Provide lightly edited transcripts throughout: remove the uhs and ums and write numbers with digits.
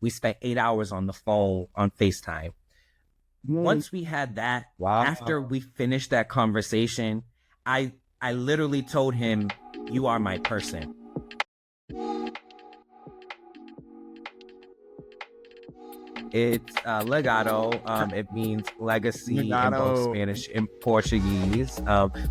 We spent 8 hours on the phone on FaceTime. Once we had that, after we finished that conversation, I literally told him, "You are my person." It's legado. It means legacy in both Legato. Spanish and Portuguese.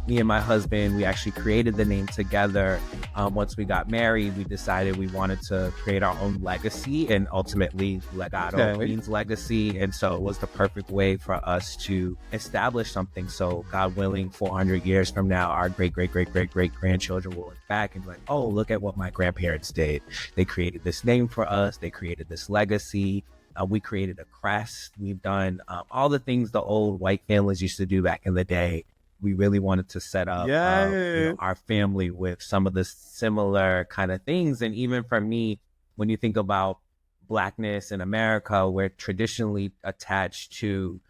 Me and my husband, we actually created the name together. Once we got married, we decided we wanted to create our own legacy, and ultimately legado means legacy. And so it was the perfect way for us to establish something. So God willing, 400 years from now, our great grandchildren will look back and be like, oh, look at what my grandparents did. They created this name for us. They created this legacy. We created a crest. We've done all the things the old white families used to do back in the day. We really wanted to set up our family with some of the similar kind of things. And even for me, when you think about Blackness in America, we're traditionally attached to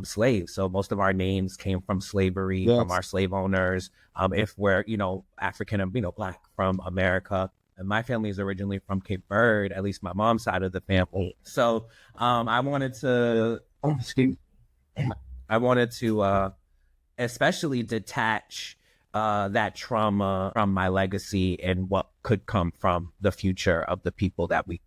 slaves. So most of our names came from slavery, from our slave owners. If we're, African, Black from America. And my family is originally from Cape Verde, at least my mom's side of the family. So I wanted to, especially detach that trauma from my legacy and what could come from the future of the people that we,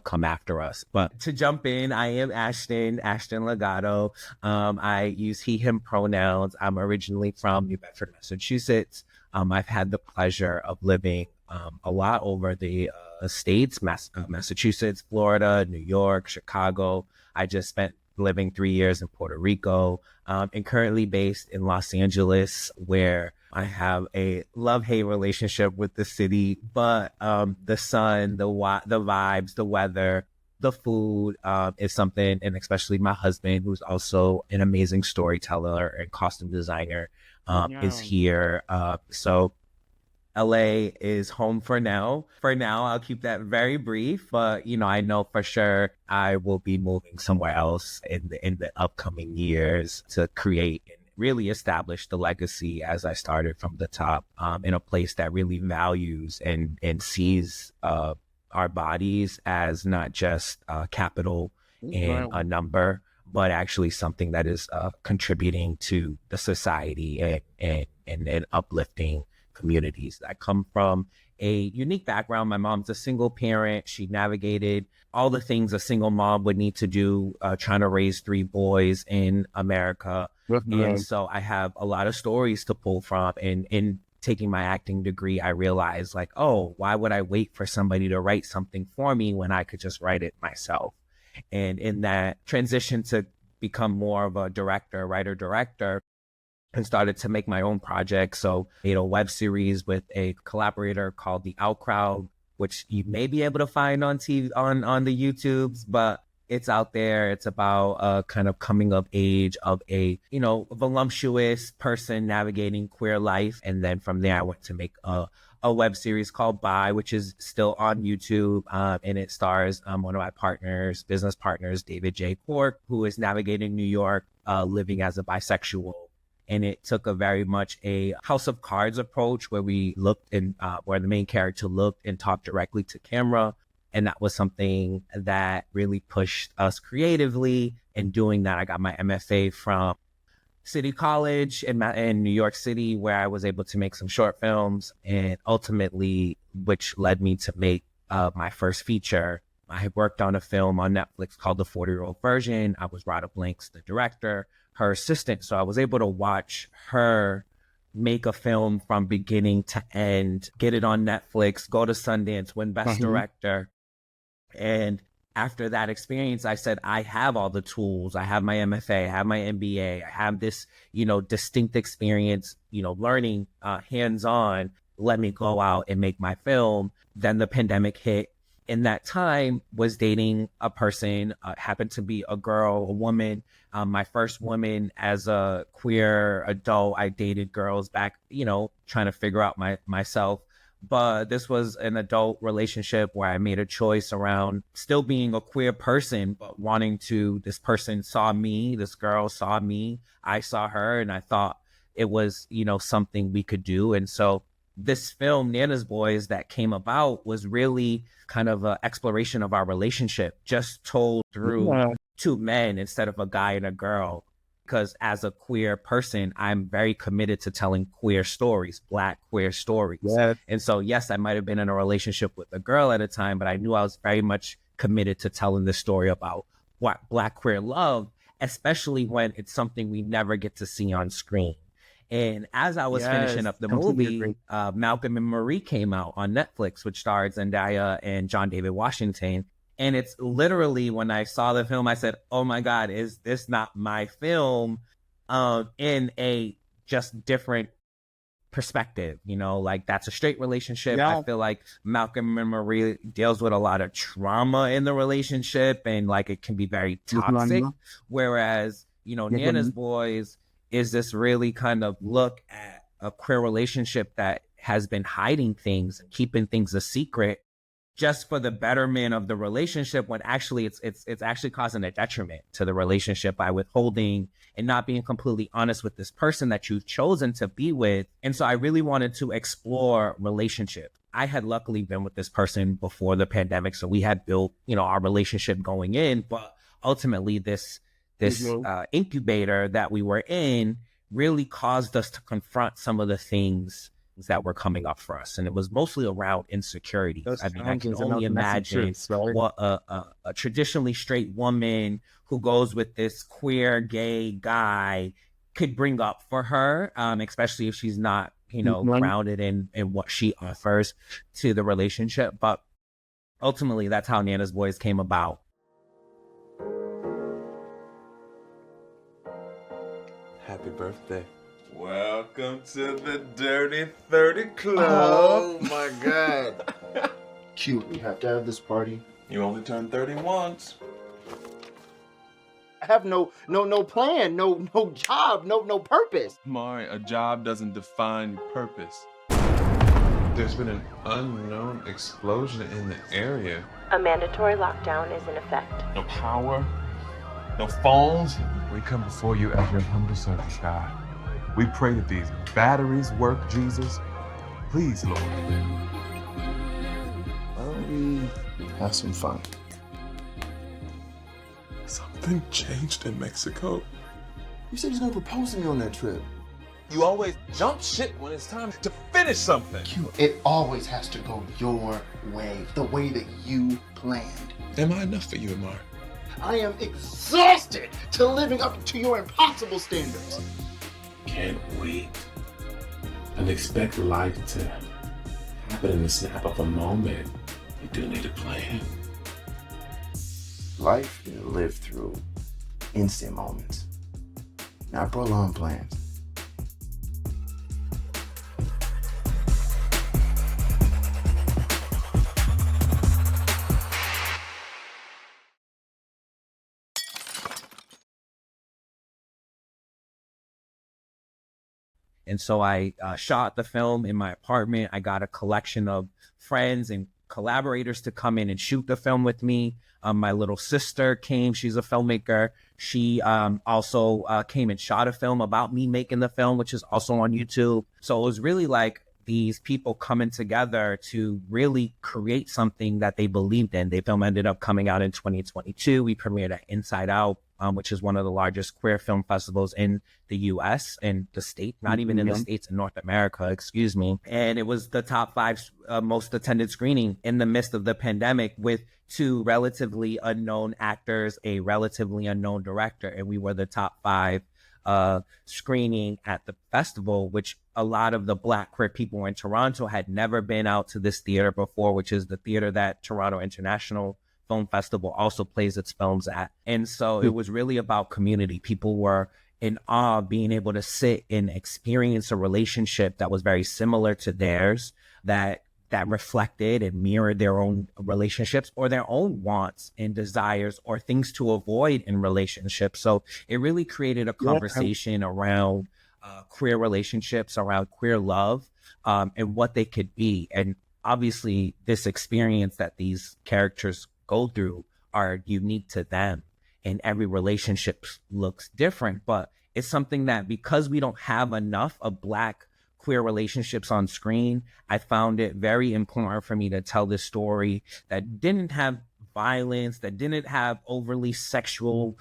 come after us. But to jump in, I am Ashton Legadoé. I use he, him pronouns. I'm originally from New Bedford, Massachusetts. I've had the pleasure of living a lot over the states, Massachusetts, Florida, New York, Chicago. I just spent living 3 years in Puerto Rico, and currently based in Los Angeles, where I have a love-hate relationship with the city, but the sun, the vibes, the weather, the food is something, and especially my husband, who's also an amazing storyteller and costume designer, is here. So LA is home for now. For now, I'll keep that very brief, but I know for sure I will be moving somewhere else in the upcoming years to create and really establish the legacy as I started from the top, in a place that really values and sees our bodies as not just capital and a number, but actually something that is contributing to the society and uplifting communities. I come from a unique background. My mom's a single parent. She navigated all the things a single mom would need to do, trying to raise 3 boys in America. And so I have a lot of stories to pull from. And in taking my acting degree, I realized oh, why would I wait for somebody to write something for me when I could just write it myself? And in that transition to become more of a writer-director, and started to make my own projects. So made a web series with a collaborator called The Outcrowd, which you may be able to find on TV, on the YouTubes, but it's out there. It's about kind of coming of age of a, voluptuous person navigating queer life. And then from there, I went to make a web series called Bi, which is still on YouTube. And it stars one of my business partners, David J. Cork, who is navigating New York, living as a bisexual. And it took a very much a House of Cards approach where we looked and where the main character looked and talked directly to camera. And that was something that really pushed us creatively. And doing that, I got my MFA from City College in New York City, where I was able to make some short films, and ultimately, which led me to make my first feature. I had worked on a film on Netflix called The 40-Year-Old Version. I was Rada Blanks, the director, her assistant. So I was able to watch her make a film from beginning to end, get it on Netflix, go to Sundance, win Best Director. And after that experience, I said, I have all the tools. I have my MFA, I have my MBA, I have this, distinct experience, learning hands-on. Let me go out and make my film. Then the pandemic hit. In that time, was dating a person, happened to be a girl, a woman. My first woman as a queer adult. I dated girls back, trying to figure out myself. But this was an adult relationship where I made a choice around still being a queer person, but wanting to, this person saw me, this girl saw me, I saw her, and I thought it was, something we could do. And so this film, Nana's Boys, that came about was really kind of an exploration of our relationship, just told through two men instead of a guy and a girl. Because as a queer person, I'm very committed to telling queer stories, Black queer stories. Yes. And so, yes, I might have been in a relationship with a girl at a time, but I knew I was very much committed to telling this story about Black queer love, especially when it's something we never get to see on screen. And as I was finishing up the movie, Malcolm and Marie came out on Netflix, which stars Zendaya and John David Washington. And it's literally, when I saw the film, I said, oh my God, is this not my film? In a just different perspective, you know, like that's a straight relationship. Yeah. I feel like Malcolm and Marie deals with a lot of trauma in the relationship, and like it can be very toxic. Whereas, you know, Nana's Boys is this really kind of look at a queer relationship that has been hiding things and keeping things a secret just for the betterment of the relationship, when actually it's actually causing a detriment to the relationship by withholding and not being completely honest with this person that you've chosen to be with. And so I really wanted to explore relationship. I had luckily been with this person before the pandemic, so we had built, you know, our relationship going in, but ultimately this incubator that we were in really caused us to confront some of the things that were coming up for us. And it was mostly around insecurity. I mean, I can only imagine what a traditionally straight woman who goes with this queer gay guy could bring up for her, especially if she's not, you know, grounded in what she offers to the relationship. But ultimately, that's how Nana's Boys came about. Happy birthday. Welcome to the Dirty 30 Club. Oh my God. Cute, we have to have this party. You only turned 30 once. I have no plan, no job, no purpose. Mari, a job doesn't define purpose. There's been an unknown explosion in the area. A mandatory lockdown is in effect. No power, no phones. We come before you as your humble servants, God. We pray that these batteries work, Jesus. Please, Lord. Why don't we have some fun? Something changed in Mexico. You said he's gonna propose to me on that trip. You always jump shit when it's time to finish something. It always has to go your way, the way that you planned. Am I enough for you, Amar? I am exhausted to living up to your impossible standards. Can't wait and expect life to happen in the snap of a moment. You do need a plan. Life is lived through instant moments, not prolonged plans. And so I shot the film in my apartment. I got a collection of friends and collaborators to come in and shoot the film with me. My little sister came. She's a filmmaker. She also came and shot a film about me making the film, which is also on YouTube. So it was really like these people coming together to really create something that they believed in. The film ended up coming out in 2022. We premiered at Inside Out, which is one of the largest queer film festivals in the U.S. and the state, not even in the States, in North America, excuse me. And it was the top 5 most attended screening in the midst of the pandemic, with 2 relatively unknown actors, a relatively unknown director, and we were the top 5 screening at the festival, which a lot of the Black queer people in Toronto had never been out to this theater before, which is the theater that Toronto International Film Festival also plays its films at. And so it was really about community. People were in awe of being able to sit and experience a relationship that was very similar to theirs, that reflected and mirrored their own relationships or their own wants and desires or things to avoid in relationships. So it really created a conversation around queer relationships, around queer love, and what they could be. And obviously this experience that these characters go through are unique to them, and every relationship looks different, but it's something that, because we don't have enough of Black queer relationships on screen, I found it very important for me to tell this story that didn't have violence, that didn't have overly sexual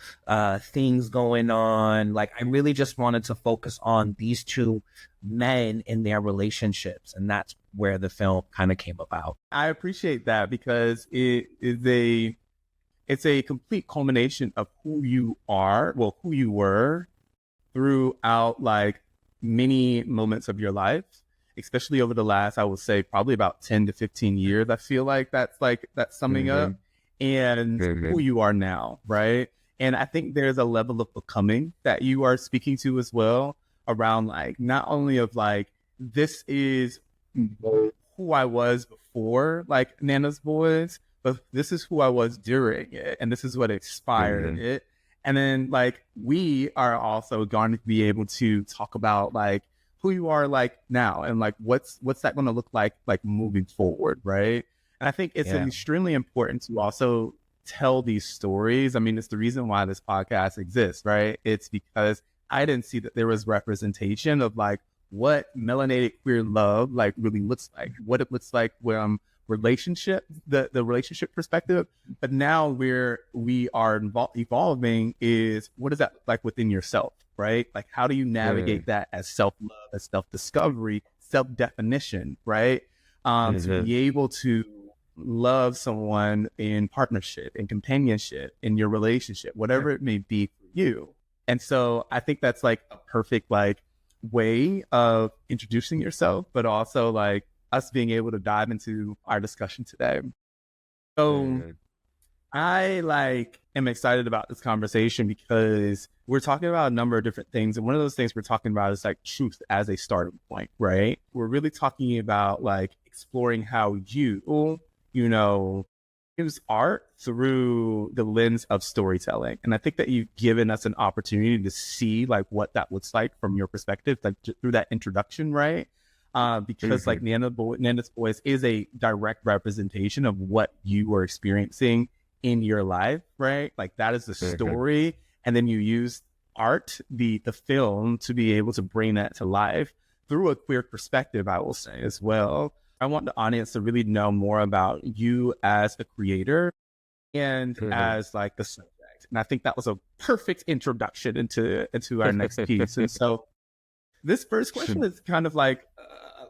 things going on. Like, I really just wanted to focus on these two men in their relationships, and that's where the film kind of came about. I appreciate that because it's a complete culmination of who you are, well, who you were throughout like many moments of your life, especially over the last, I would say, probably about 10 to 15 years. I feel like that's summing up, and who you are now, right? And I think there's a level of becoming that you are speaking to as well, around like not only of like, this is who I was before like Nana's Boys, but this is who I was during it, and this is what inspired it. And then like we are also going to be able to talk about like who you are like now, and like what's that going to look like moving forward, right? And I think it's extremely important to also tell these stories. I mean, it's the reason why this podcast exists, right? It's because I didn't see that there was representation of like what melanated queer love like really looks like, what it looks like when relationship, the relationship perspective. But now we are evolving is, what is that like within yourself, right? Like, how do you navigate that as self-love, as self-discovery, self-definition, right? To be able to love someone in partnership, in companionship, in your relationship, whatever it may be for you. And so I think that's like a perfect like way of introducing yourself, but also like us being able to dive into our discussion today. So I like am excited about this conversation because we're talking about a number of different things. And one of those things we're talking about is like truth as a starting point, right? We're really talking about like exploring how you know, use art through the lens of storytelling. And I think that you've given us an opportunity to see like what that looks like from your perspective, like through that introduction, right? Because like Nana's Boys is a direct representation of what you were experiencing in your life, right? Like that is the story. And then you use art, the film, to be able to bring that to life through a queer perspective, I will say as well. I want the audience to really know more about you as a creator and as like the subject. And I think that was a perfect introduction into our next piece. And so this first question is kind of like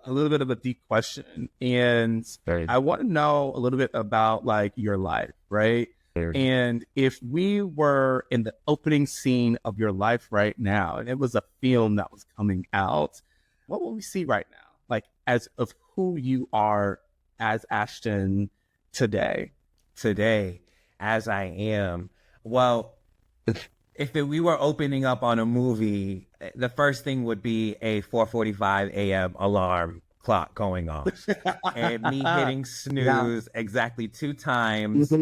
a little bit of a deep question. And I want to know a little bit about like your life, right? And if we were in the opening scene of your life right now, and it was a film that was coming out, what will we see right now? Like as of who you are as Ashton today as I am. Well, if we were opening up on a movie, the first thing would be a 4:45 a.m. alarm clock going off and me hitting snooze exactly 2 times.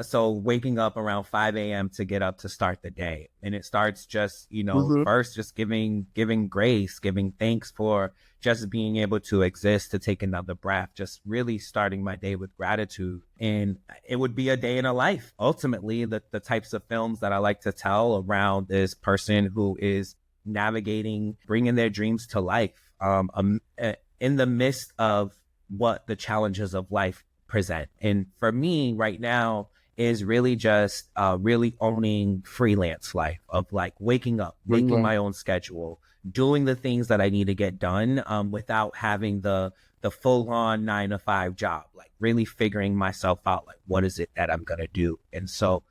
So waking up around 5 a.m. to get up to start the day. And it starts just, first just giving grace, giving thanks for just being able to exist, to take another breath, just really starting my day with gratitude. And it would be a day in a life. Ultimately, the types of films that I like to tell around this person who is navigating, bringing their dreams to life in the midst of what the challenges of life present. And for me right now is really just really owning freelance life of like waking up, making my own schedule, doing the things that I need to get done without having the full-on 9-to-5 job, like really figuring myself out, like what is it that I'm going to do. And so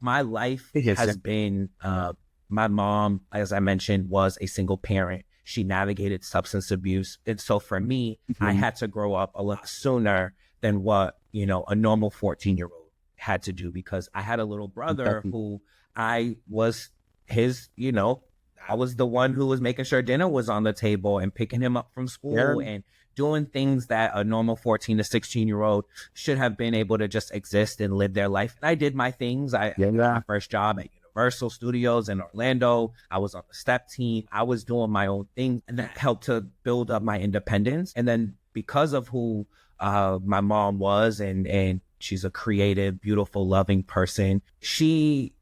my life has been, my mom, as I mentioned, was a single parent. She navigated substance abuse. And so for me, I had to grow up a lot sooner than what, a normal 14-year-old had to do, because I had a little brother who I was his, I was the one who was making sure dinner was on the table and picking him up from school and doing things that a normal 14 to 16-year-old should have been able to just exist and live their life. And I did my things. I got my first job at Universal Studios in Orlando. I was on the step team. I was doing my own thing, and that helped to build up my independence. And then because of who my mom was, and she's a creative, beautiful, loving person, she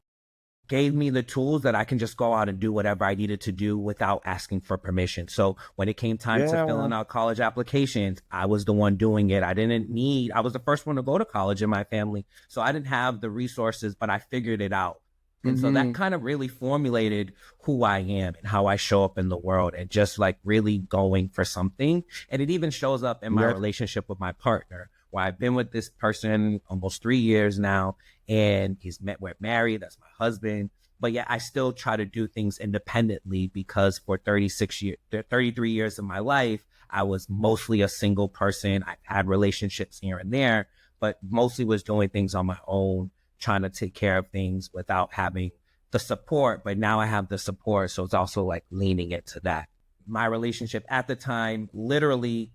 gave me the tools that I can just go out and do whatever I needed to do without asking for permission. So when it came time to filling out college applications, I was the one doing it. I was the first one to go to college in my family. So I didn't have the resources, but I figured it out. And so that kind of really formulated who I am and how I show up in the world, and just like really going for something. And it even shows up in my relationship with my partner, where I've been with this person almost 3 years now, and we're married. That's my husband. But yet I still try to do things independently, because for 33 years of my life, I was mostly a single person. I've had relationships here and there, but mostly was doing things on my own, trying to take care of things without having the support. But now I have the support. So it's also like leaning into that. My relationship at the time literally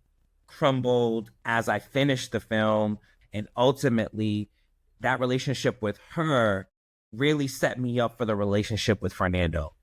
crumbled as I finished the film. And ultimately that relationship with her really set me up for the relationship with Fernando.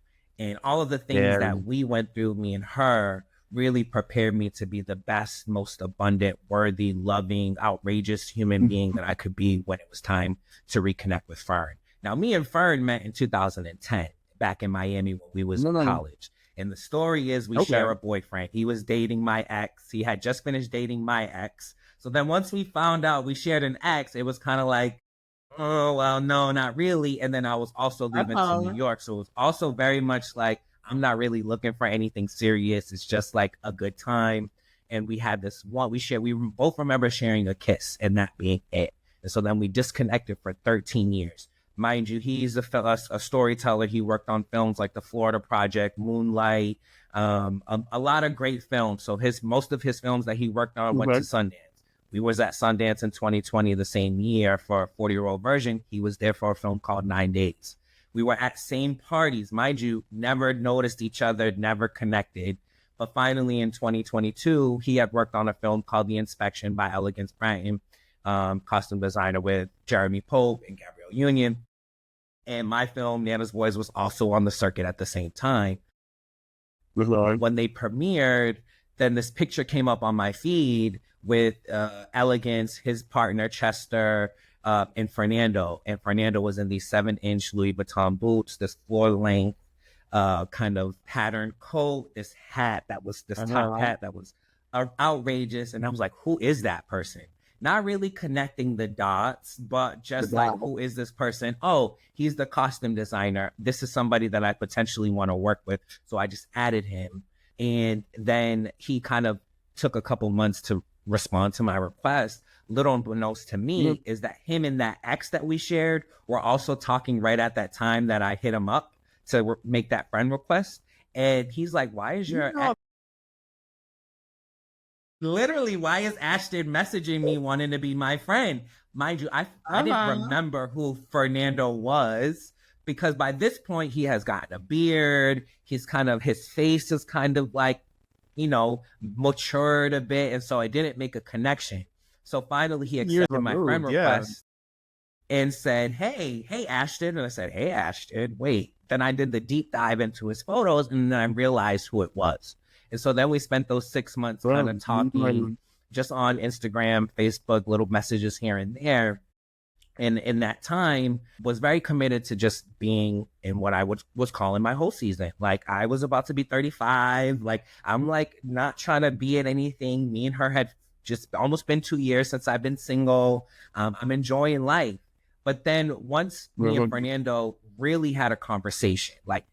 And all of the things that we went through, me and her, really prepared me to be the best, most abundant, worthy, loving, outrageous human being that I could be when it was time to reconnect with Fern. Now, me and Fern met in 2010, back in Miami when we was in college. And the story is we share a boyfriend. He was dating my ex. He had just finished dating my ex. So then once we found out we shared an ex, it was kind of like, oh, well, no, not really. And then I was also leaving to New York. So it was also very much like, I'm not really looking for anything serious. It's just like a good time. And we had this one, we both remember sharing a kiss and that being it. And so then we disconnected for 13 years. Mind you, he's a storyteller. He worked on films like The Florida Project, Moonlight, a lot of great films. So most of his films that he worked on went to Sundance. We was at Sundance in 2020, the same year, for a 40-year-old version. He was there for a film called 9 Days. We were at same parties, mind you, never noticed each other, never connected. But finally in 2022, he had worked on a film called The Inspection by Elegance Branton, costume designer with Jeremy Pope and Gabrielle Union. And my film, Nana's Boys, was also on the circuit at the same time. When they premiered, then this picture came up on my feed with Elegance, his partner, Chester, and Fernando. And Fernando was in these 7-inch Louis Vuitton boots, this floor-length kind of patterned coat, this hat that was this top hat that was outrageous. And I was like, who is that person? Not really connecting the dots, but just like, who is this person? Oh, he's the costume designer. This is somebody that I potentially want to work with. So I just added him. And then he kind of took a couple months to respond to my request. Little unbeknownst to me is that him and that ex that we shared were also talking right at that time that I hit him up to make that friend request. And he's like, why is your ex? Literally, why is Ashton messaging me wanting to be my friend? Mind you, I didn't remember who Fernando was, because by this point he has gotten a beard. His face is kind of like, matured a bit. And so I didn't make a connection. So finally he accepted my friend request and said, hey, Ashton. And I said, hey, Ashton, wait. Then I did the deep dive into his photos, and then I realized who it was. And so then we spent those 6 months kind of talking just on Instagram, Facebook, little messages here and there. And in that time was very committed to just being in what I was calling my whole season. Like, I was about to be 35. Like, I'm like not trying to be at anything. Me and her had just almost been 2 years since I've been single. I'm enjoying life. But then once me and Fernando really had a conversation, like,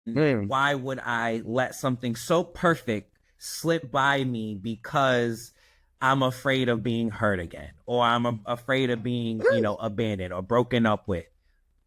why would I let something so perfect slip by me because I'm afraid of being hurt again, or I'm afraid of being, abandoned or broken up with?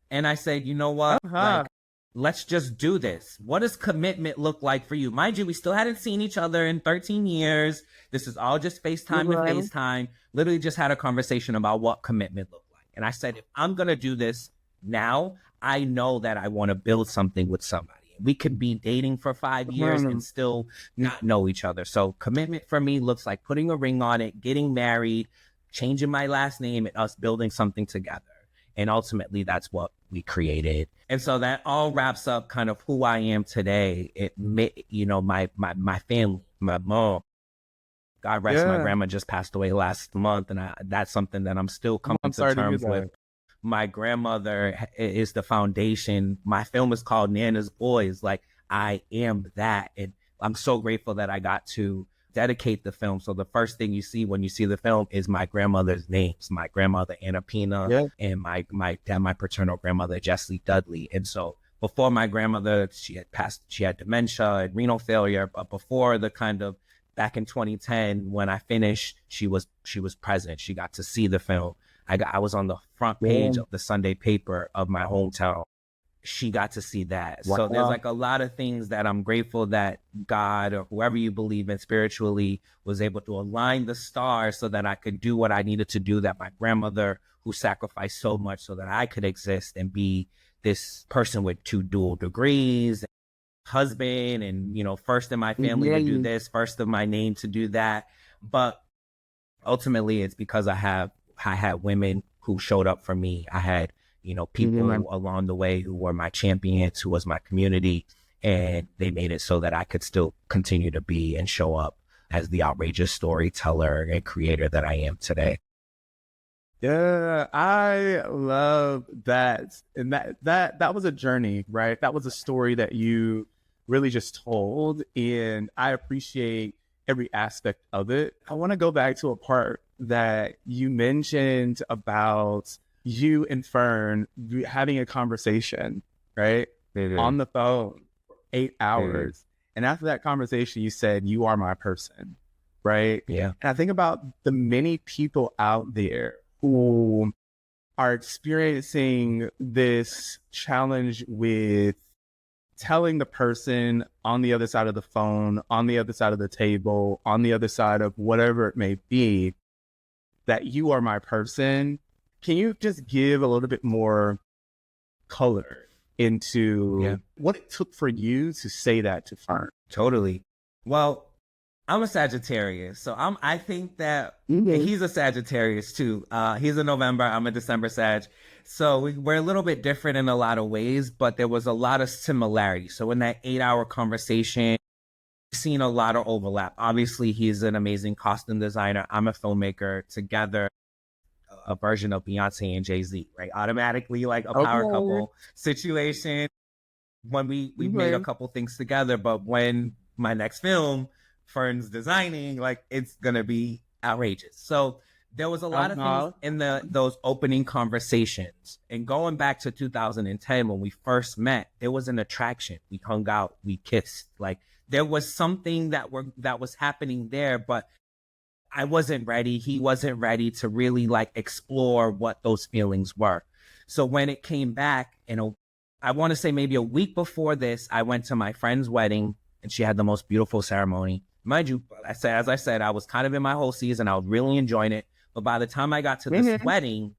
And I said, you know what? Like, let's just do this. What does commitment look like for you? Mind you, we still hadn't seen each other in 13 years. This is all just FaceTime to FaceTime. Literally just had a conversation about what commitment looked like. And I said, if I'm going to do this now, I know that I want to build something with somebody. We could be dating for 5 years and still not know each other. So commitment for me looks like putting a ring on it, getting married, changing my last name, and us building something together. And ultimately, that's what we created. And so that all wraps up kind of who I am today. My family, my mom. God rest, my grandma just passed away last month. And that's something that I'm still coming to terms with. my grandmother is the foundation. My film is called Nana's Boys. Like, I am that. And I'm so grateful that I got to dedicate the film. So the first thing you see when you see the film is my grandmother's names, my grandmother Anna Pina, and my paternal grandmother Jessie Dudley. And so before my grandmother, she had dementia and renal failure, but before the kind of back in 2010 when I finished, she was present. She got to see the film. I was on the front page of the Sunday paper of my hometown. She got to see that. Wow. So there's like a lot of things that I'm grateful that God, or whoever you believe in spiritually, was able to align the stars so that I could do what I needed to do, that my grandmother, who sacrificed so much so that I could exist and be this person with 2 dual degrees, husband, and, you know, first in my family to do this, first of my name to do that. But ultimately it's because I had women who showed up for me. I had, you know, people along the way who were my champions, who was my community, and they made it so that I could still continue to be and show up as the outrageous storyteller and creator that I am today. Yeah, I love that. And that was a journey, right? That was a story that you really just told, and I appreciate every aspect of it. I want to go back to a part that you mentioned about you and Fern having a conversation, right? On the phone for 8 hours. And after that conversation, you said, "You are my person," right? Yeah. And I think about the many people out there who are experiencing this challenge with telling the person on the other side of the phone, on the other side of the table, on the other side of whatever it may be, that you are my person. Can you just give a little bit more color into what it took for you to say that to Fern? Totally. Well, I'm a Sagittarius, so I think that he's a Sagittarius too. He's a November, I'm a December Sag. So we're a little bit different in a lot of ways, but there was a lot of similarity. So in that 8-hour conversation, I've seen a lot of overlap. Obviously, he's an amazing costume designer. I'm a filmmaker. Together, a version of Beyonce and Jay-Z, right? Automatically like a power couple situation. When we made a couple things together, but when my next film, Fern's designing, like, it's gonna be outrageous. So there was a lot of things in those opening conversations. And going back to 2010 when we first met, there was an attraction. We hung out, we kissed. Like, there was something that was happening there, but I wasn't ready. He wasn't ready to really like explore what those feelings were. So when it came back, I want to say maybe a week before this, I went to my friend's wedding and she had the most beautiful ceremony. Mind you, as I said, I was kind of in my whole season. I was really enjoying it. But by the time I got to this wedding,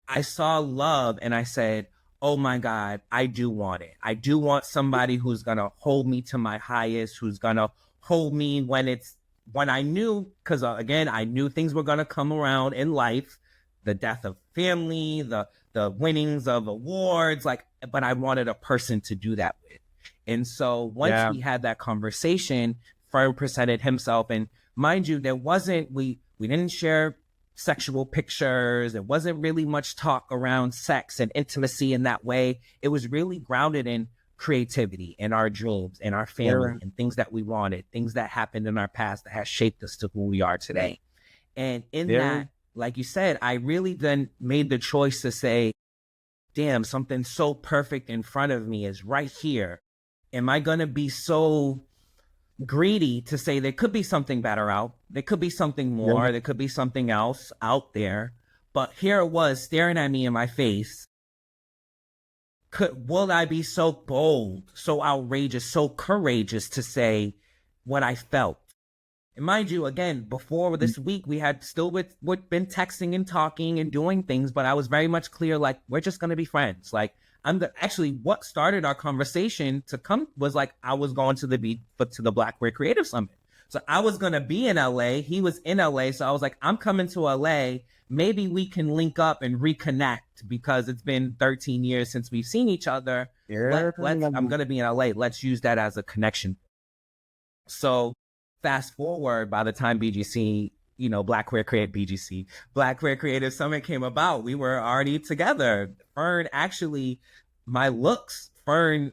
I saw love and I said, oh my God, I do want it. I do want somebody who's going to hold me to my highest, who's going to hold me when I knew, because again, I knew things were going to come around in life, the death of family, the winnings of awards, like, but I wanted a person to do that with. And so once we had that conversation, Fern presented himself, and mind you, we didn't share sexual pictures. There wasn't really much talk around sex and intimacy in that way. It was really grounded in creativity and our dreams and our family and things that we wanted, things that happened in our past that has shaped us to who we are today. And in that, like you said, I really then made the choice to say, damn, something so perfect in front of me is right here. Am I going to be so greedy to say there could be something better out? There could be something more. There could be something else out there. But here it was staring at me in my face. Will I be so bold, so outrageous, so courageous to say what I felt? And mind you, again, before this week, we had still been texting and talking and doing things, but I was very much clear, like, we're just going to be friends. Like, actually what started our conversation to come was like, I was going to the Black Queer Creative Summit. So I was going to be in LA. He was in LA. So I was like, I'm coming to LA. Maybe we can link up and reconnect because it's been 13 years since we've seen each other. I'm going to be in LA. Let's use that as a connection. So fast forward, by the time BGC, Black Queer Creative BGC, Black Queer Creative Summit came about, we were already together. Fern actually, my looks, Fern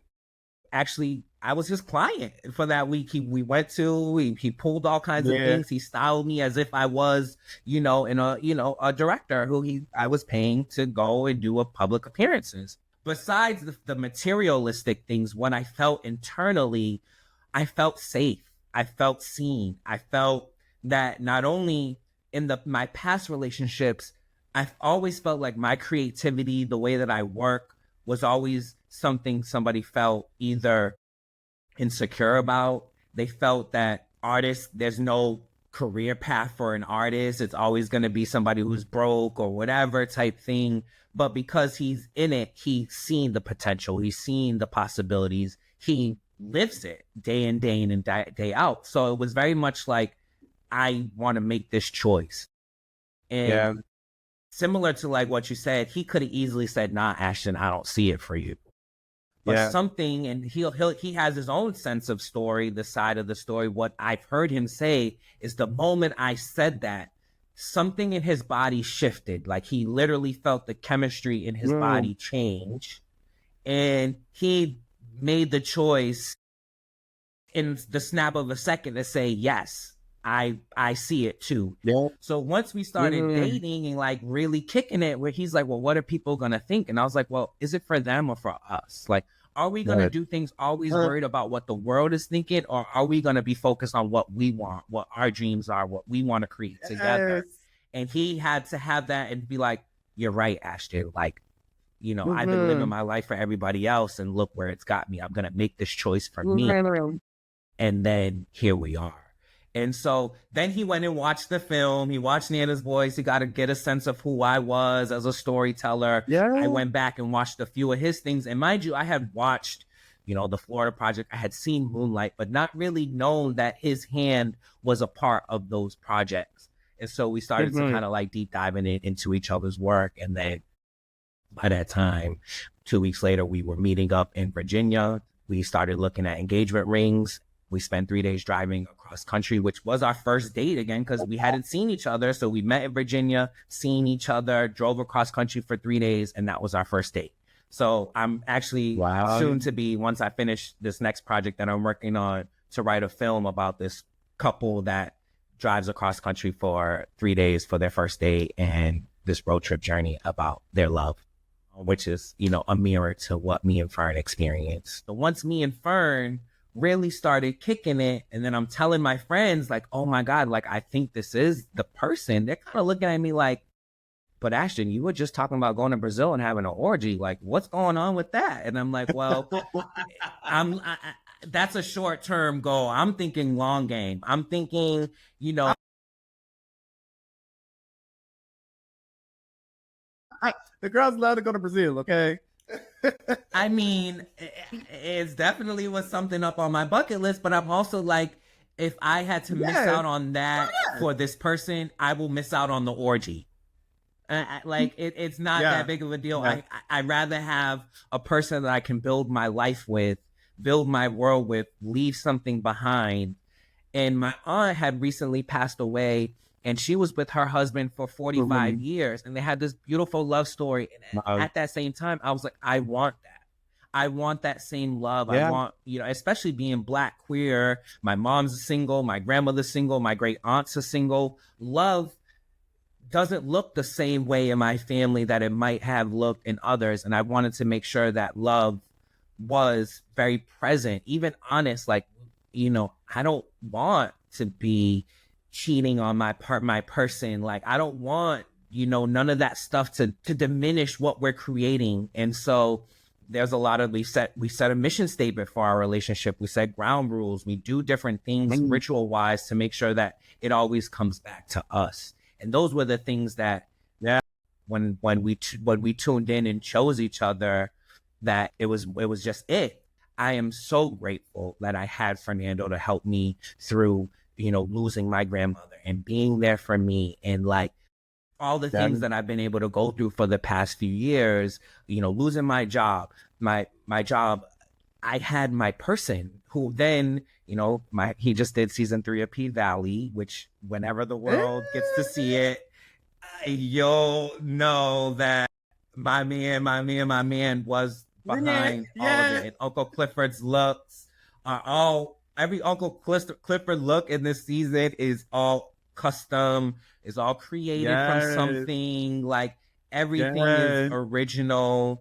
actually, I was his client for that week. He pulled all kinds of things. He styled me as if I was, a director who I was paying to go and do a public appearances. Besides the materialistic things, when I felt internally, I felt safe. I felt seen. I felt that not only in my past relationships, I've always felt like my creativity, the way that I work, was always something somebody felt either insecure about. They felt that artists, there's no career path for an artist. It's always going to be somebody who's broke or whatever type thing. But because he's in it, he's seen the potential. He's seen the possibilities. He lives it day in, day in, and day out. So it was very much like, I want to make this choice. And similar to like what you said, he could have easily said, nah, Ashton, I don't see it for you. But something, and he has his own sense of story, the side of the story. What I've heard him say is the moment I said that, something in his body shifted. Like he literally felt the chemistry in his body change. And he made the choice in the snap of a second to say, yes, I see it too. So once we started dating and like really kicking it, where he's like, well, what are people going to think? And I was like, well, is it for them or for us? Like, are we going to do things always worried about what the world is thinking? Or are we going to be focused on what we want, what our dreams are, what we want to create together? And he had to have that and be like, you're right, Ashton. Like, I've been living my life for everybody else and look where it's got me. I'm going to make this choice for me. And then here we are. And so then he went and watched the film. He watched Nana's Voice. He got to get a sense of who I was as a storyteller. I went back and watched a few of his things. And mind you, I had watched, the Florida Project. I had seen Moonlight, but not really known that his hand was a part of those projects. And so we started to kind of like deep diving into each other's work. And then by that time, 2 weeks later, we were meeting up in Virginia. We started looking at engagement rings. We spent 3 days driving across country, which was our first date again, because we hadn't seen each other. So we met in Virginia, seen each other, drove across country for 3 days, and that was our first date. So I'm actually soon to be, once I finish this next project that I'm working on, to write a film about this couple that drives across country for 3 days for their first date and this road trip journey about their love, which is, a mirror to what me and Fern experienced. So once me and Fern really started kicking it, and then I'm telling my friends like, oh my God, like I think this is the person, they're kind of looking at me like, but Ashton, you were just talking about going to Brazil and having an orgy. Like, what's going on with that? And I'm like, well, that's a short-term goal. I'm thinking long game. I'm thinking, the girl's allowed to go to Brazil, okay? I mean, it's definitely was something up on my bucket list, but I'm also like, if I had to miss out on that for this person, I will miss out on the orgy. It's not that big of a deal. I'd rather have a person that I can build my life with, build my world with, leave something behind. And my aunt had recently passed away, and she was with her husband for 45 years, and they had this beautiful love story. And at that same time, I was like, I want that. I want that same love. I want, especially being Black, queer. My mom's single, my grandmother's single, my great aunt's a single. Love doesn't look the same way in my family that it might have looked in others. And I wanted to make sure that love was very present, even honest. Like, I don't want to be cheating on my person. Like, I don't want, none of that stuff to diminish what we're creating. And so there's a lot of, we set a mission statement for our relationship. We set ground rules. We do different things ritual wise to make sure that it always comes back to us. And those were the things that, when we tuned in and chose each other, that it was just it. I am so grateful that I had Fernando to help me through, losing my grandmother and being there for me, and like all the things that I've been able to go through for the past few years, losing my job. My job I had my person who then, he just did season 3 of P Valley, which whenever the world gets to see it, you'll know that my man was behind all of it. And Uncle Clifford's looks are all, every Uncle Clifford look in this season is all custom, is all created from something, like everything is original.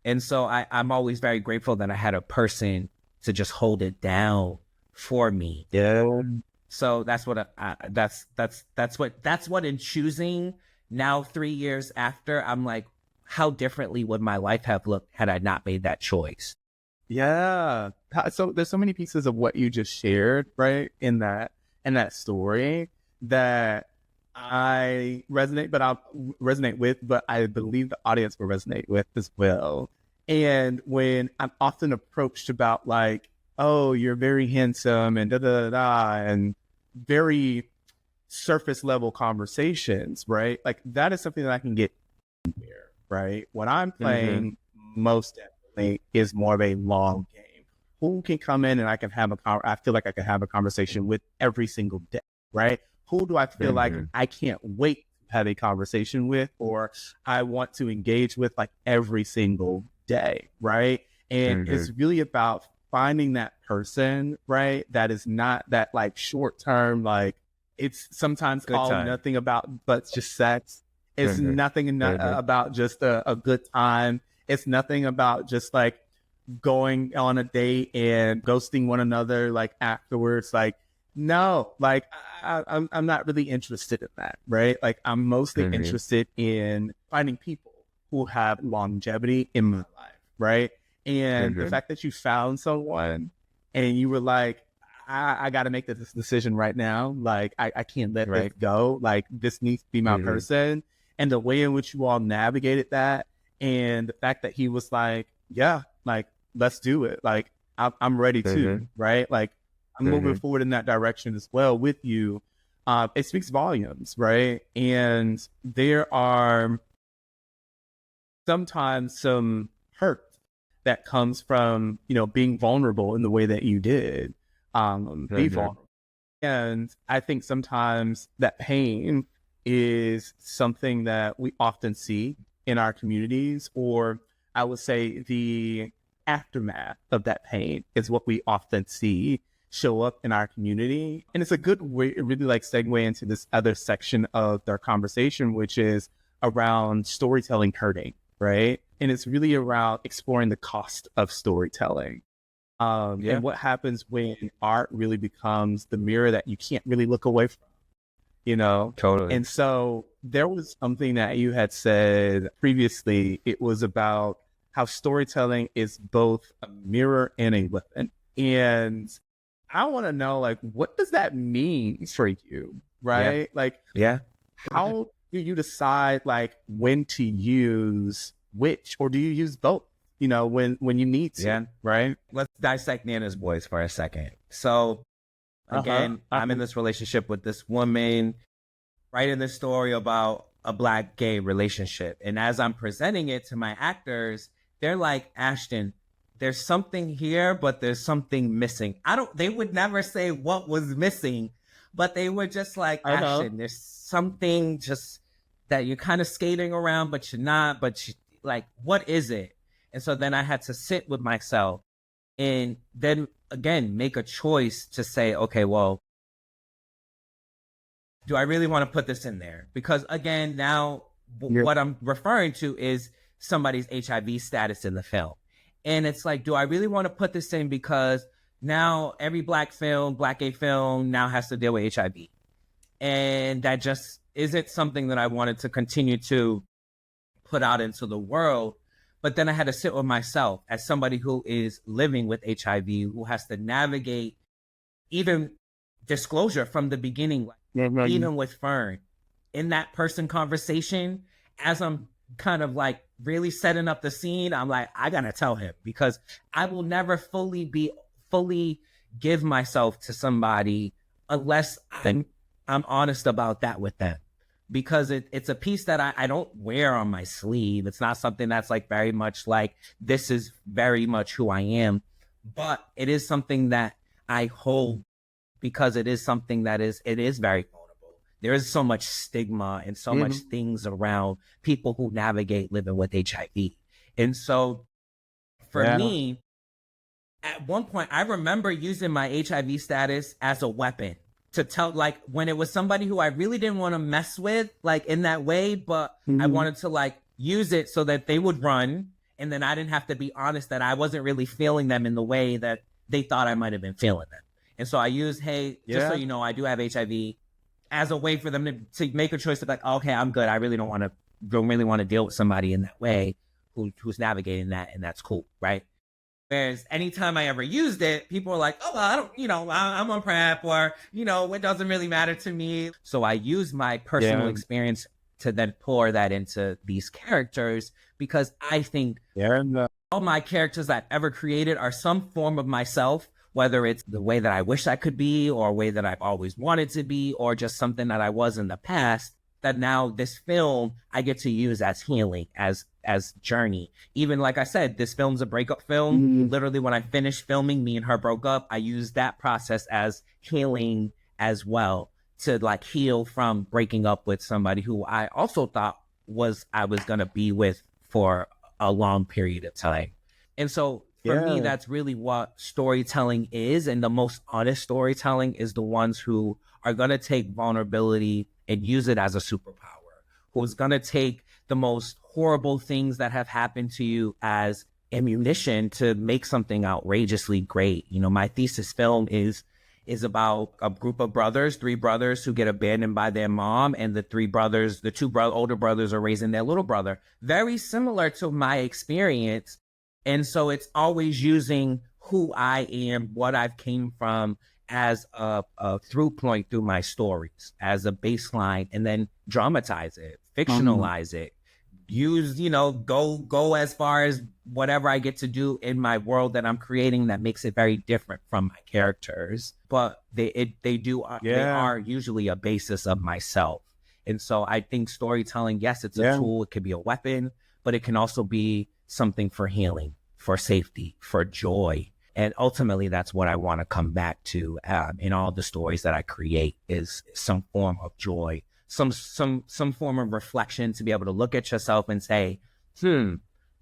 And so I'm always very grateful that I had a person to just hold it down for me. Yeah. So that's what that's what in choosing now 3 years after, I'm like, how differently would my life have looked had I not made that choice? Yeah. So there's so many pieces of what you just shared, right, in that story that I resonate with, but I believe the audience will resonate with as well. And when I'm often approached about like, oh, you're very handsome and and very surface level conversations, right? Like that is something that I can get there, right? What I'm playing most definitely is more of a long game. Who can come in and I feel like I can have a conversation with every single day, right? Who do I feel like I can't wait to have a conversation with, or I want to engage with like every single day, right? And it's really about finding that person, right? That is not that like short term, like it's sometimes all nothing about but just sex. It's nothing about just a good time. It's nothing about just like going on a date and ghosting one another like afterwards. Like, no, like I'm not really interested in that, right? Like I'm mostly interested in finding people who have longevity in my life, right? And the fact that you found someone and you were like, I got to make this decision right now. Like, I can't let this go. Like, this needs to be my person. And the way in which you all navigated that, and the fact that he was like, yeah, like, let's do it. Like, I'm ready to, right? Like, I'm moving forward in that direction as well with you. It speaks volumes, right? And there are sometimes some hurt that comes from, being vulnerable in the way that you did. Be vulnerable. And I think sometimes that pain is something that we often see in our communities, or I would say the aftermath of that pain is what we often see show up in our community. And it's a good way, really like segue into this other section of our conversation, which is around storytelling hurting, right? And it's really around exploring the cost of storytelling. And what happens when art really becomes the mirror that you can't really look away from, Totally. And so there was something that you had said previously. It was about how storytelling is both a mirror and a weapon. And I want to know, like, what does that mean for you, right? Like, how do you decide, like, when to use which, or do you use both? When you need to, right? Let's dissect Nana's voice for a second. So, again, I'm in this relationship with this woman, writing this story about a Black gay relationship. And as I'm presenting it to my actors, they're like, Ashton, there's something here, but there's something missing. They would never say what was missing, but they were just like, Ashton, there's something just that you're kind of skating around, but you're not, like, what is it? And so then I had to sit with myself and then again, make a choice to say, okay, well, do I really want to put this in there? Because again, now what I'm referring to is somebody's HIV status in the film. And it's like, do I really want to put this in because now every Black gay film now has to deal with HIV. And that just isn't something that I wanted to continue to put out into the world. But then I had to sit with myself as somebody who is living with HIV, who has to navigate even disclosure from the beginning, even with Fern. In that person conversation, as I'm kind of like really setting up the scene, I'm like, I gotta tell him because I will never fully give myself to somebody unless I'm honest about that with them. Because it's a piece that I don't wear on my sleeve. It's not something that's like very much like, this is very much who I am. but it is something that I hold because it is something that it is very vulnerable. There is so much stigma and so much things around people who navigate living with HIV. And so for me, at one point, I remember using my HIV status as a weapon to tell, like, when it was somebody who I really didn't want to mess with, like, in that way, but I wanted to, like, use it so that they would run, and then I didn't have to be honest that I wasn't really feeling them in the way that they thought I might have been feeling them. And so I used, hey, just so you know, I do have HIV, as a way for them to make a choice of, like, okay, I'm good. I really don't really want to deal with somebody in that way who's navigating that, and that's cool, right? Whereas anytime I ever used it, people were like, oh, well, I don't, I'm on PrEP, or, it doesn't really matter to me. So I use my personal experience to then pour that into these characters, because I think all my characters I've ever created are some form of myself, whether it's the way that I wish I could be, or a way that I've always wanted to be, or just something that I was in the past, that now this film I get to use as healing, as journey. Even like I said, this film's a breakup film. Literally, when I finished filming, me and her broke up. I used that process as healing as well, to like heal from breaking up with somebody who I also thought I was gonna be with for a long period of time. And so for me, that's really what storytelling is. And the most honest storytelling is the ones who are gonna take vulnerability and use it as a superpower, who's gonna take the most horrible things that have happened to you as ammunition to make something outrageously great. My thesis film is about a group of brothers, 3 brothers who get abandoned by their mom, and the 2 older brothers are raising their little brother. Very similar to my experience. And so it's always using who I am, what I've came from, as a through point through my stories, as a baseline, and then dramatize it, fictionalize it, use, go as far as whatever I get to do in my world that I'm creating that makes it very different from my characters. But they are usually a basis of myself. And so I think storytelling, yes, it's a tool. It could be a weapon, but it can also be something for healing, for safety, for joy. And ultimately, that's what I want to come back to in all the stories that I create, is some form of joy, some form of reflection, to be able to look at yourself and say,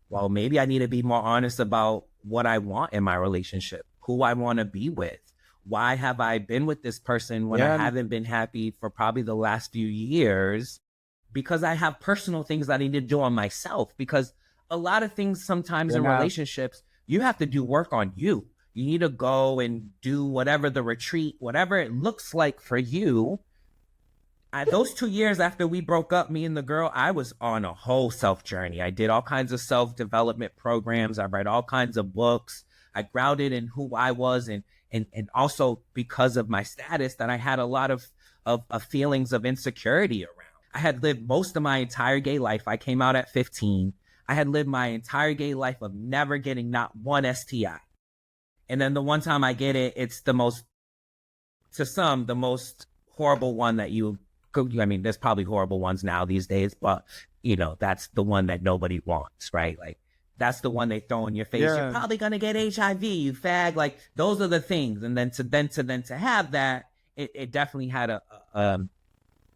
well, maybe I need to be more honest about what I want in my relationship, who I want to be with. Why have I been with this person when I haven't been happy for probably the last few years? Because I have personal things that I need to do on myself. Because a lot of things sometimes in relationships, you have to do work on you. You need to go and do whatever the retreat, whatever it looks like for you. Those 2 years after we broke up, me and the girl, I was on a whole self journey. I did all kinds of self-development programs. I read all kinds of books. I grounded in who I was, and also because of my status, that I had a lot of feelings of insecurity around. I had lived most of my entire gay life. I came out at 15. I had lived my entire gay life of never getting not one STI. And then the one time I get it, it's the most horrible one that there's probably horrible ones now these days, but that's the one that nobody wants, right? Like, that's the one they throw in your face. You're probably going to get HIV, you fag. Like, those are the things. And then to have that, it definitely had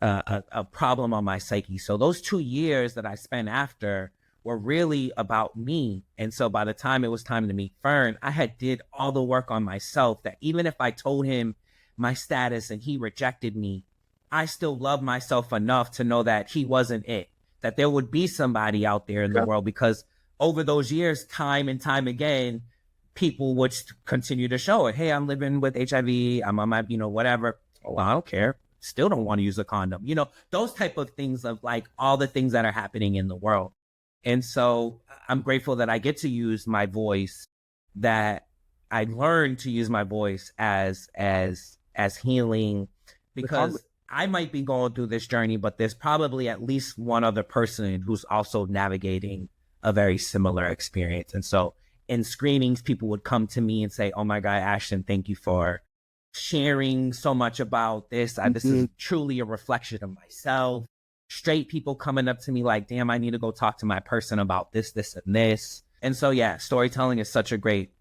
a problem on my psyche. So those 2 years that I spent after were really about me. And so by the time it was time to meet Fern, I had did all the work on myself, that even if I told him my status and he rejected me, I still love myself enough to know that he wasn't it, that there would be somebody out there in the world. Because over those years, time and time again, people would continue to show it. Hey, I'm living with HIV. I'm on my, whatever. Oh, I don't care. Still don't want to use a condom. Those type of things, of like all the things that are happening in the world. And so I'm grateful that I get to use my voice, that I learned to use my voice as healing, because I might be going through this journey, but there's probably at least one other person who's also navigating a very similar experience. And so in screenings, people would come to me and say, oh my God, Ashton, thank you for sharing so much about this. This is truly a reflection of myself. Straight people coming up to me like, damn, I need to go talk to my person about this, this, and this. And so, storytelling is such a great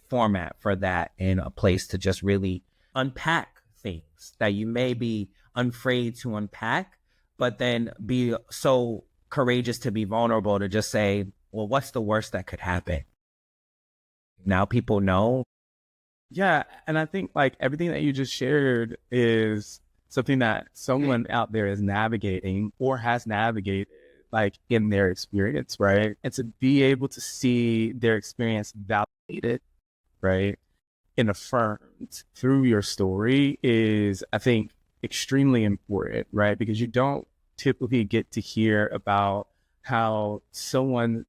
format for that and a place to just really unpack things that you may be afraid to unpack, but then be so courageous to be vulnerable to just say, well, what's the worst that could happen? Now people know. Yeah. And I think like everything that you just shared is something that someone out there is navigating or has navigated like in their experience, right? And to be able to see their experience validated, right, and affirmed through your story is, I think, extremely important, right? Because you don't typically get to hear about how someone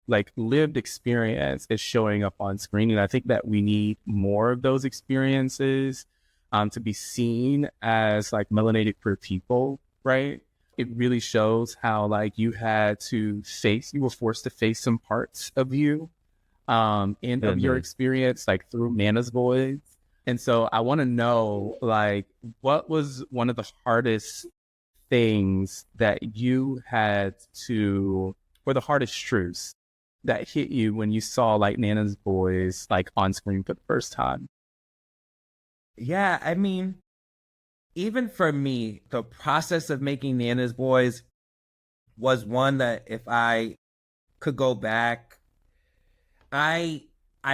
like lived experience is showing up on screen. And I think that we need more of those experiences to be seen as like melanated queer people, right? It really shows how like you were forced to face some parts of you of your experience, like through Nana's voice. And so I want to know, like, what was one of the hardest things that you had to, or the hardest truths that hit you when you saw like Nana's voice like on screen for the first time? Yeah, I mean, even for me, the process of making Nana's Boys was one that if I could go back, I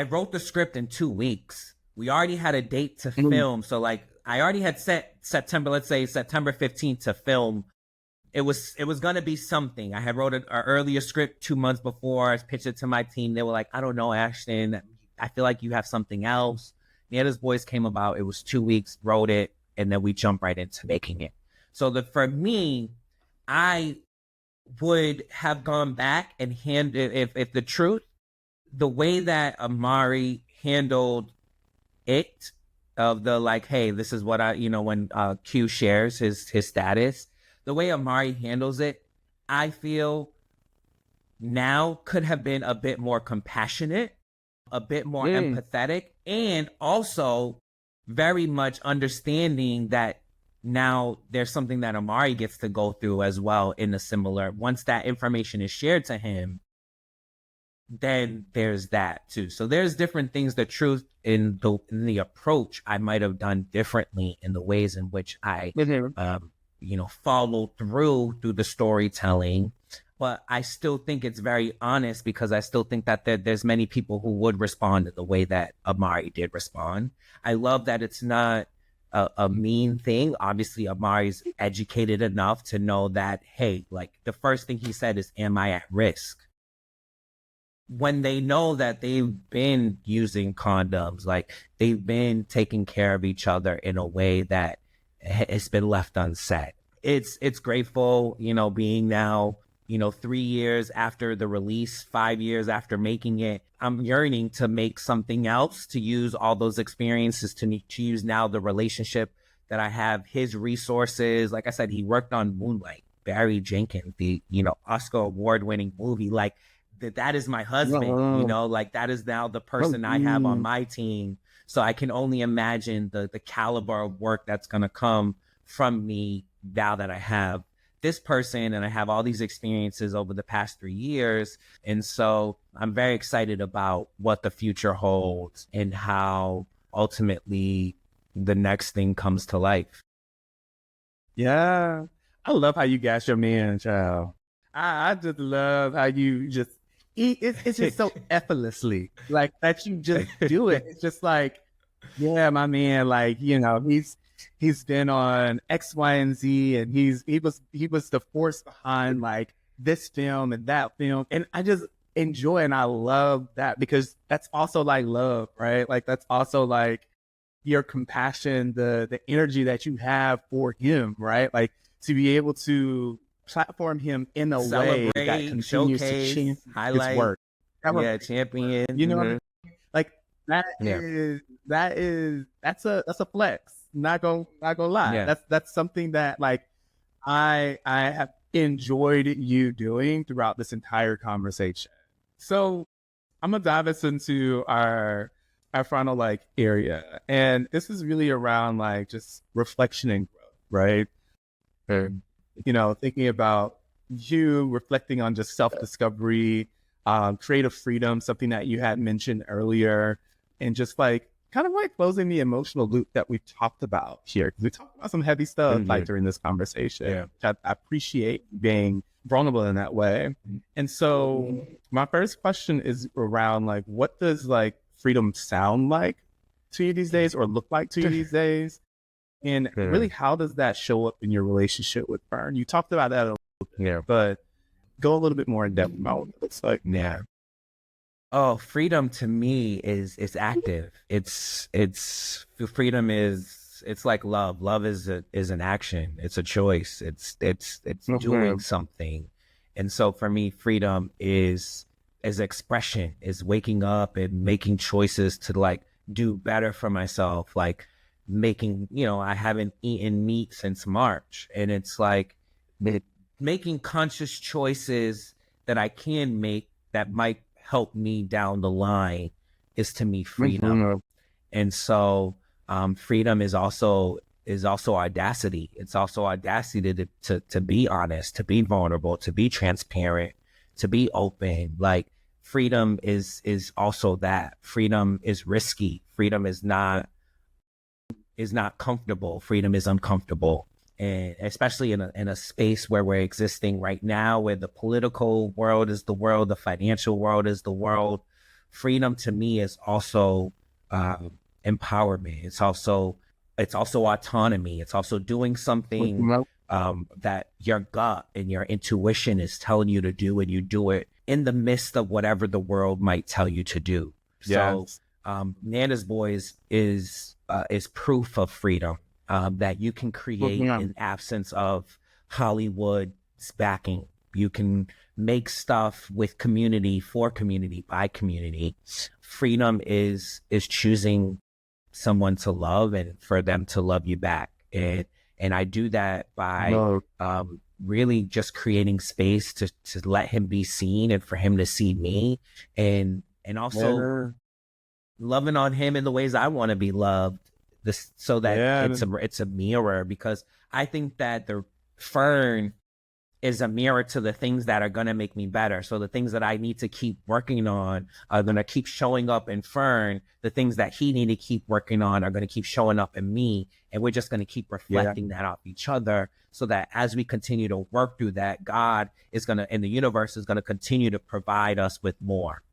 wrote the script in 2 weeks. We already had a date to film. So like I already had set September, let's say September 15th to film. It was going to be something. I had wrote an earlier script 2 months before. I pitched it to my team. They were like, I don't know, Ashton, I feel like you have something else. Nana's Boys came about. It was 2 weeks, wrote it, and then we jumped right into making it. So for me, I would have gone back and if the truth, the way that Amari handled it, of the like, hey, this is what when Q shares his status, the way Amari handles it, I feel now could have been a bit more compassionate, a bit more empathetic, and also very much understanding that now there's something that Amari gets to go through as well in a similar, once that information is shared to him, then there's that too. So there's different things, the truth in the approach I might have done differently in the ways in which I, followed through the storytelling. But I still think it's very honest, because I still think that there's many people who would respond in the way that Amari did respond. I love that it's not a mean thing. Obviously, Amari's educated enough to know that, hey, like the first thing he said is, am I at risk? When they know that they've been using condoms, like they've been taking care of each other in a way that it's been left unsaid. It's grateful, being now, 3 years after the release, 5 years after making it, I'm yearning to make something else, to use all those experiences, to use now the relationship that I have, his resources. Like I said, he worked on Moonlight, Barry Jenkins, the, Oscar award-winning movie. Like that is my husband, like that is now the person I have on my team. So I can only imagine the caliber of work that's going to come from me now that I have this person and I have all these experiences over the past 3 years. And so I'm very excited about what the future holds and how ultimately the next thing comes to life. Yeah. I love how you gas your man, child. I just love how you just, it's just so effortlessly, like that you just do it. It's just like, yeah, my man, like, he's been on X, Y, and Z, and he was the force behind like this film and that film. And I just enjoy and I love that, because that's also like love, right? Like that's also like your compassion, the energy that you have for him, right? Like to be able to platform him in a way that continues showcase, to champion highlight his work. Champion. You know what I mean? Like that's a flex. Not gonna lie. Yeah. That's something that like I have enjoyed you doing throughout this entire conversation. So I'm gonna dive us into our final like area, and this is really around like just reflection and growth, right? And thinking about you reflecting on just self-discovery, creative freedom, something that you had mentioned earlier, and just like kind of like closing the emotional loop that we've talked about here. Because we talked about some heavy stuff like during this conversation. Yeah. Which I appreciate being vulnerable in that way. And so my first question is around like, what does like freedom sound like to you these days, or look like to you these days? And really, how does that show up in your relationship with Fern? You talked about that a little bit, but go a little bit more in depth about what it looks like. Yeah. Oh, freedom to me is active. It's freedom is, it's like love. Love is an action. It's a choice. It's doing something. And so for me, freedom is expression, is waking up and making choices to like do better for myself. Like making, I haven't eaten meat since March, and it's like making conscious choices that I can make that might help me down the line is to me freedom. And so freedom is also audacity. It's also audacity to be honest, to be vulnerable, to be transparent, to be open. Like freedom is also that. Freedom is risky. Freedom is not comfortable. Freedom is uncomfortable. And especially in a space where we're existing right now, where the political world is the world, the financial world is the world, freedom to me is also empowerment. It's also autonomy. It's also doing something that your gut and your intuition is telling you to do, and you do it in the midst of whatever the world might tell you to do. Yes. So Nana's Boys is proof of freedom. That you can create in absence of Hollywood's backing. You can make stuff with community, for community, by community. Freedom is choosing someone to love and for them to love you back. And I do that by really just creating space to let him be seen and for him to see me, and also loving on him in the ways I want to be loved. So that it's a mirror, because I think that the Fern is a mirror to the things that are going to make me better. So the things that I need to keep working on are going to keep showing up in Fern. The things that he need to keep working on are going to keep showing up in me. And we're just going to keep reflecting that off each other, so that as we continue to work through that, God is going to, and the universe is going to continue to provide us with more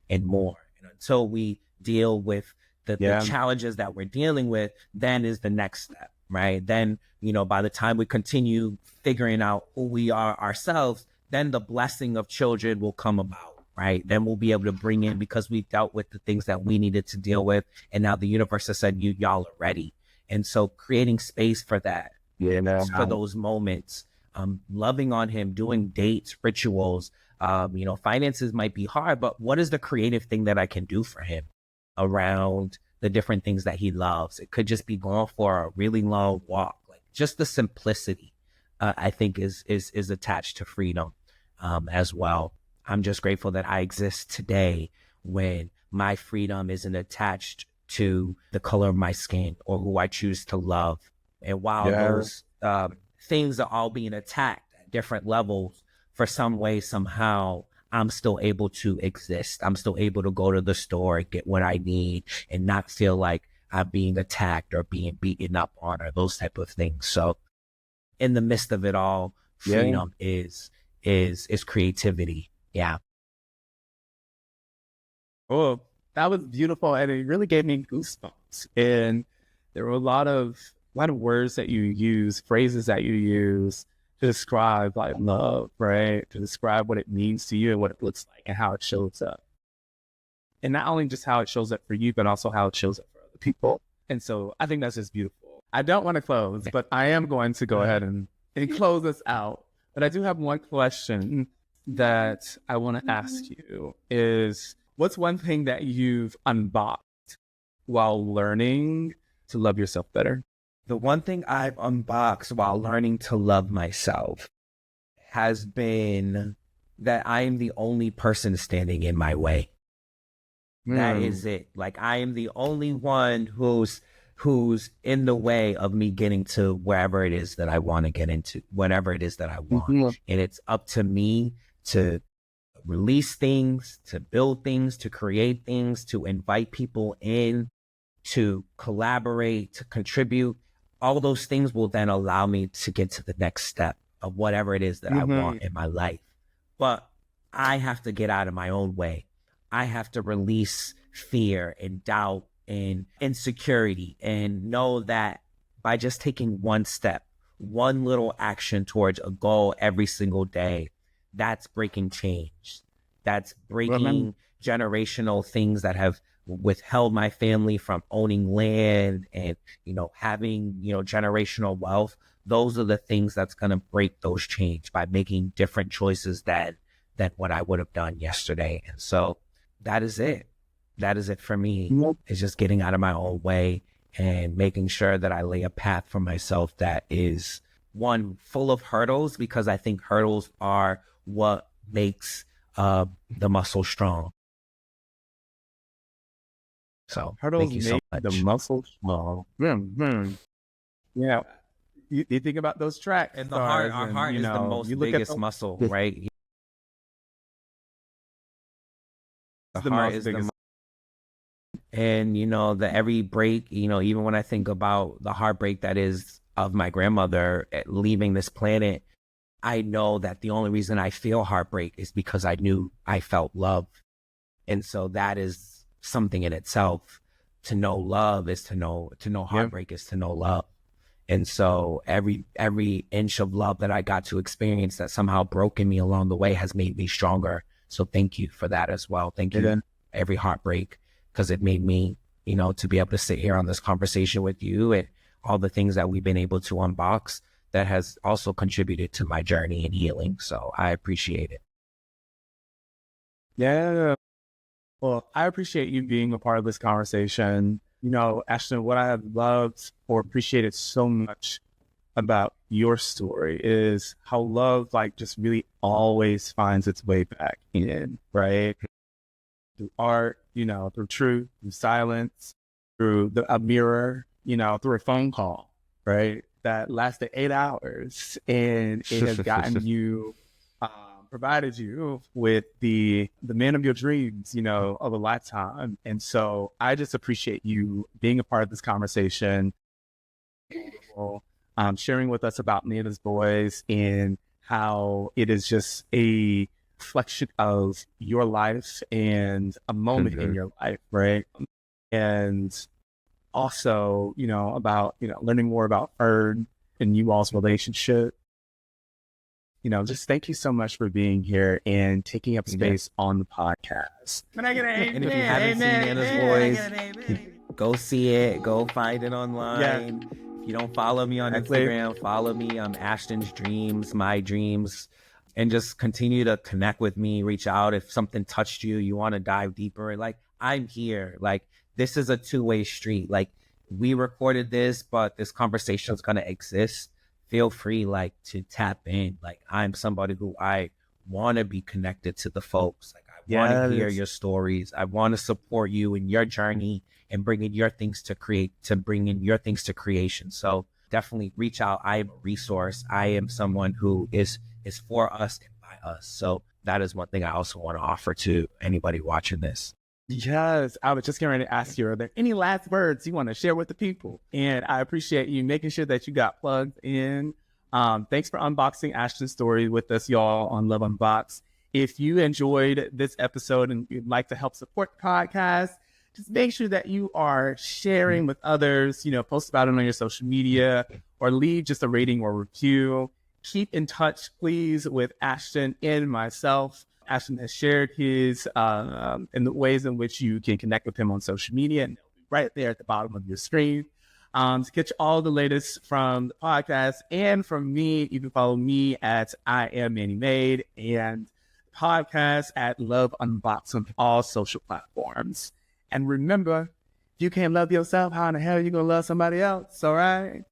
and more. And until we deal with the challenges that we're dealing with, then is the next step, right? Then, by the time we continue figuring out who we are ourselves, then the blessing of children will come about, right? Then we'll be able to bring in, because we've dealt with the things that we needed to deal with, and now the universe has said, y'all are ready. And so creating space for that, for those moments, loving on him, doing dates, rituals, finances might be hard, but what is the creative thing that I can do for him around the different things that he loves? It could just be going for a really long walk. Like just the simplicity, I think is attached to freedom as well. I'm just grateful that I exist today when my freedom isn't attached to the color of my skin or who I choose to love. And while those things are all being attacked at different levels, for some way, somehow, I'm still able to exist. I'm still able to go to the store and get what I need and not feel like I'm being attacked or being beaten up on, or those type of things. So in the midst of it all, freedom is creativity. Yeah. Oh, that was beautiful. And it really gave me goosebumps. And there were a lot of words that you use, phrases that you use to describe like love, right? To describe what it means to you and what it looks like and how it shows up. And not only just how it shows up for you, but also how it shows up for other people. And so I think that's just beautiful. I don't want to close, but I am going to go ahead and close us out. But I do have one question that I want to ask you is, what's one thing that you've unboxed while learning to love yourself better? The one thing I've unboxed while learning to love myself has been that I am the only person standing in my way. That is it. Like, I am the only one who's in the way of me getting to wherever it is that I want to get into, whatever it is that I want. And it's up to me to release things, to build things, to create things, to invite people in, to collaborate, to contribute. All those things will then allow me to get to the next step of whatever it is that I want in my life. But I have to get out of my own way. I have to release fear and doubt and insecurity and know that by just taking one step, one little action towards a goal every single day, that's breaking change. That's breaking generational things that have withheld my family from owning land and, having, generational wealth. Those are the things that's going to break those change by making different choices than what I would have done yesterday. And so that is it. That is it for me. It's just getting out of my own way and making sure that I lay a path for myself that is, one, full of hurdles, because I think hurdles are what makes the muscle strong. So hurdles thank you so make much. the muscle strong. Yeah. You think about those tracks. And our heart is the most biggest muscle, right? The heart is the biggest. And, every break, even when I think about the heartbreak that is of my grandmother leaving this planet, I know that the only reason I feel heartbreak is because I knew I felt love. And so that is something in itself. To know love is to know heartbreak is to know love. And so every inch of love that I got to experience that somehow broken me along the way has made me stronger. So thank you for that as well. Thank you for every heartbreak, because it made me, to be able to sit here on this conversation with you and all the things that we've been able to unbox that has also contributed to my journey and healing. So I appreciate it. Yeah. Well, I appreciate you being a part of this conversation. Ashton, what I have loved or appreciated so much about your story is how love just really always finds its way back in, right? Through art, through truth, through silence, through a mirror, through a phone call, right? That lasted 8 hours, and it has gotten you, provided you with the man of your dreams, of a lifetime. And so I just appreciate you being a part of this conversation, sharing with us about Nana's Boys and how it is just a reflection of your life and a moment in your life, right? And also, about, learning more about Fern and you all's relationship. Just thank you so much for being here and taking up space on the podcast. And if you haven't seen Nana's Boys, go see it. Go find it online. Yeah. If you don't follow me on Instagram, follow me. I'm Ashton's Dreams, My Dreams. And just continue to connect with me. Reach out if something touched you. You want to dive deeper. I'm here. This is a two-way street. We recorded this, but this conversation is going to exist. Feel free, to tap in. I'm somebody who I want to be connected to the folks. I want to hear your stories. I want to support you in your journey and bringing your things to creation. So definitely reach out. I am a resource. I am someone who is for us and by us. So that is one thing I also want to offer to anybody watching this. Yes, I was just getting ready to ask you, are there any last words you want to share with the people? And I appreciate you making sure that you got plugged in. Thanks for unboxing Ashton's story with us, y'all, on Love Unboxed. If you enjoyed this episode and you'd like to help support the podcast, just make sure that you are sharing with others, post about it on your social media or leave just a rating or review. Keep in touch, please, with Ashton and myself. Ashton has shared his in the ways in which you can connect with him on social media, and they'll be right there at the bottom of your screen. To catch all the latest from the podcast and from me, you can follow me at I Am Manny Made and podcast at Love Unboxed on all social platforms. And remember, if you can't love yourself, how in the hell are you gonna love somebody else? All right.